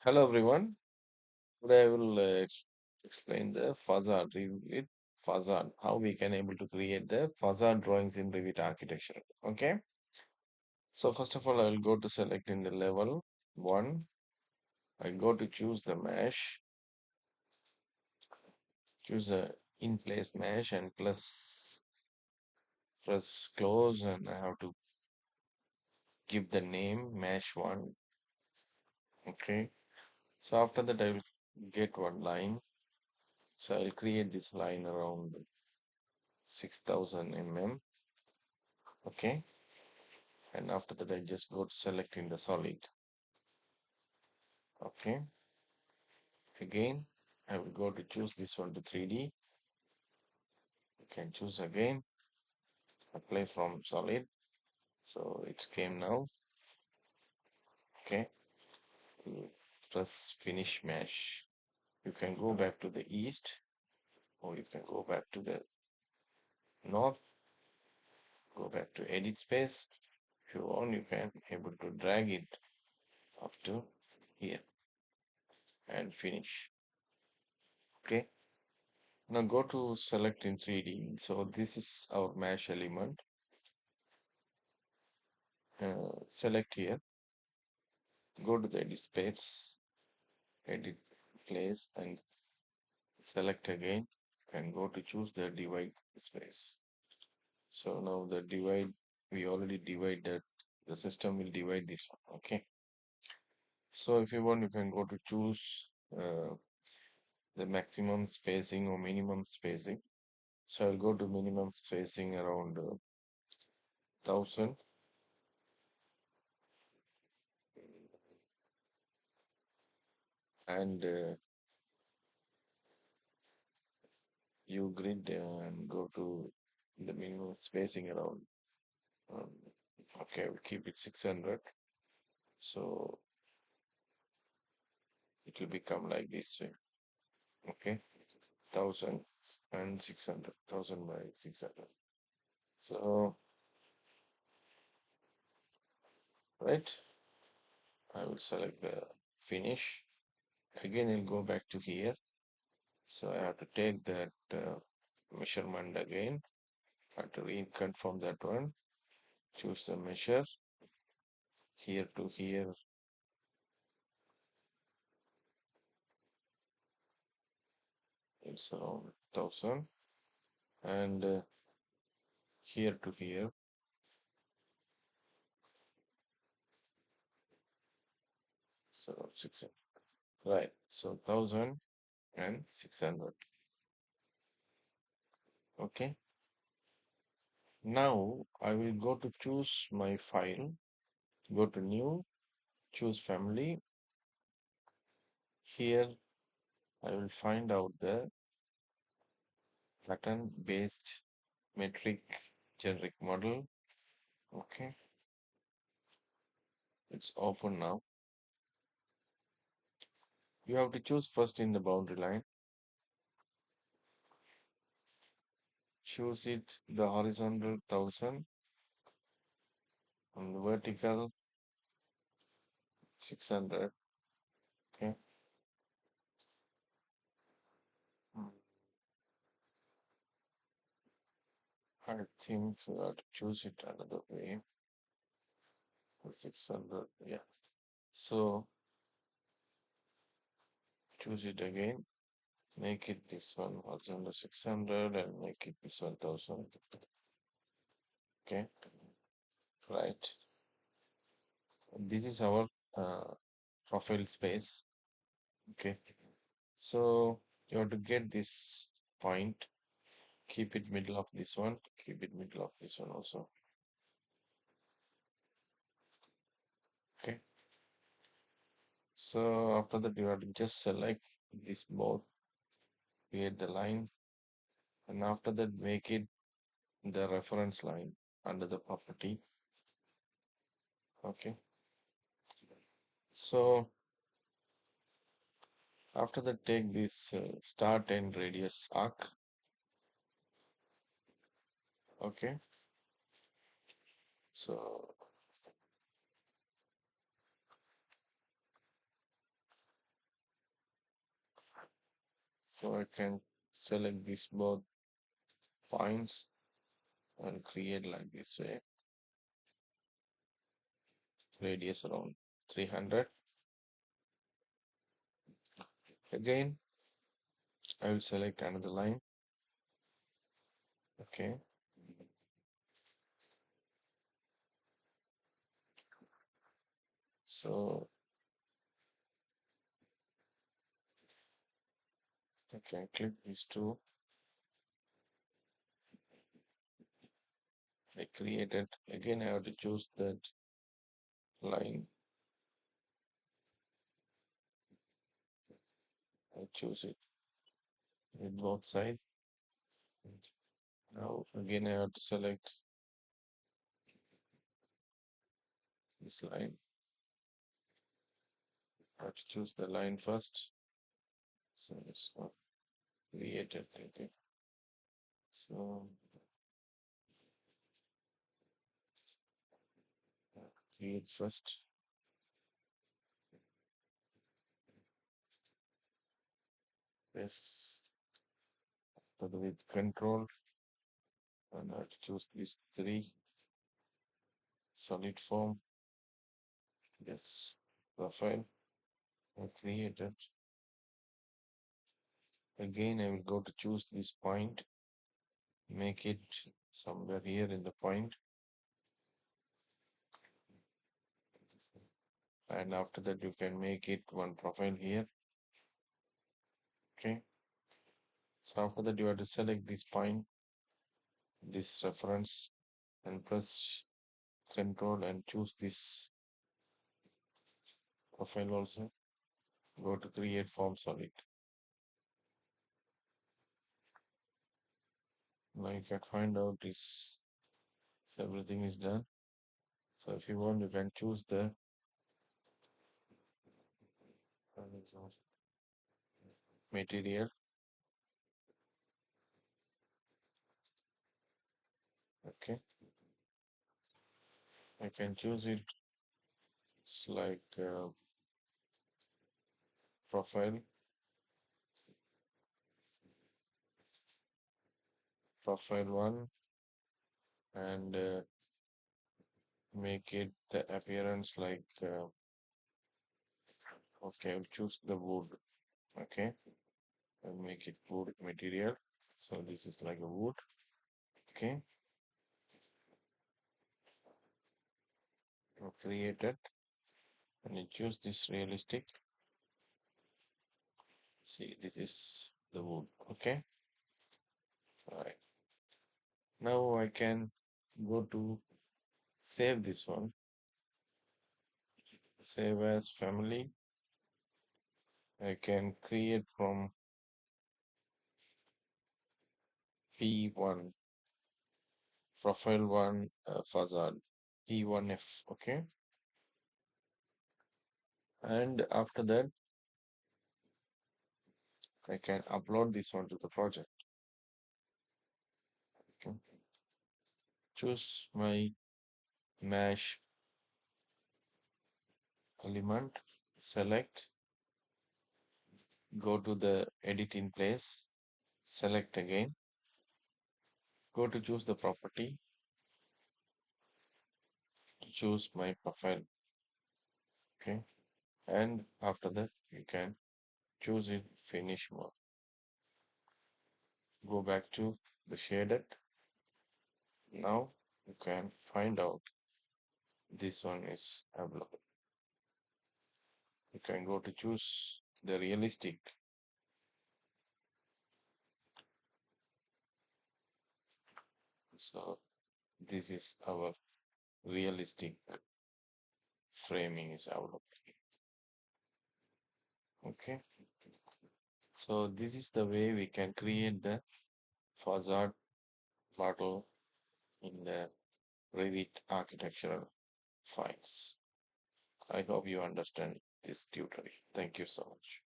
Hello everyone. Today I will explain the facade Revit facade, how we can able to create the facade drawings in Revit architecture. Okay. So first of all, I will go to select in the level one. I go to choose the mesh, choose the in place mesh and press close, and I have to give the name mesh one. Okay. So after that, I will get one line. So I'll create this line around 6000 mm. Okay. And after that I just go to select in the solid. Okay, again I will go to choose this one to 3D. You can choose again, apply from solid, so it came now. Okay, you press finish mesh. You can go back to the east, or you can go back to the north, go back to edit space. If you want, you can able to drag it up to here and finish. Okay, now go to select in 3D. So this is our mesh element. Select here, go to the edit space, edit place, and select again, and go to choose the divide space. So now the divide, we already divide that, the system will divide this one. Okay, so if you want, you can go to choose the maximum spacing or minimum spacing. So I'll go to minimum spacing around 1000, and you grid and go to the minimum spacing around um, okay, we'll keep it 600. So it will become like this way. Okay, 1600, 1000 by 600. So, right, I will select the finish. Again, I'll go back to here. So I have to take that measurement again. I have to reconfirm that one. Choose the measure. Here to here, it's around 1000. And here to here, so 600. Right, so 1600. Okay, now I will go to choose my file, go to new, choose family. Here I will find out the pattern based metric generic model. Okay, it's open now. You have to choose first in the boundary line. Choose it the horizontal 1000 and the vertical 600. Okay. Hmm. I think you have to choose it another way. 600. Yeah. So choose it again. Make it this one horizontal 600 and make it this 1000. Okay. Right. This is our uh, profile space. Okay, so you have to get this point, keep it middle of this one, keep it middle of this one also. Okay, so after that you have to just select this both, create the line, and after that make it the reference line under the property. Okay, so after that take this start and radius arc. Okay, so So I can select these both points and create like this way, radius around 300. Again, I will select another line. Okay. So I can click these two. I created. Again, I have to choose that line. I choose it with both sides. Now again, I have to select this line. I have to choose the line first. So it's not created, I think. So create first. Yes. With control, and I have to choose these three. Solid form. Yes. Profile. I created. Again, I will go to choose this point. Make it somewhere here in the point. And after that, you can make it one profile here. Okay. So after that, you have to select this point, this reference, and press Control and choose this profile also. Go to create form solid. Now you can find out this. So everything is done. So if you want, you can choose the material. Okay. I can choose it. It's like profile, profile one, and make it the appearance like okay, I'll choose the wood. Okay, and make it wood material. So this is like a wood. Okay, I'll create it and you choose this realistic. See, this is the wood. Okay, all right. Now I can go to save this one. Save as family. I can create from P1, profile one, facade, P1F. Okay, and after that, I can upload this one to the project. Okay. Choose my mesh element, select, go to the editing place, select again, go to choose the property, choose my profile. Okay, and after that, you can choose it, finish mode. Go back to the shaded. Now you can find out this one is available. You can go to choose the realistic. So this is our realistic framing is available. Okay. So this is the way we can create the facade model in the Revit architectural files. I hope you understand this tutorial. Thank you so much.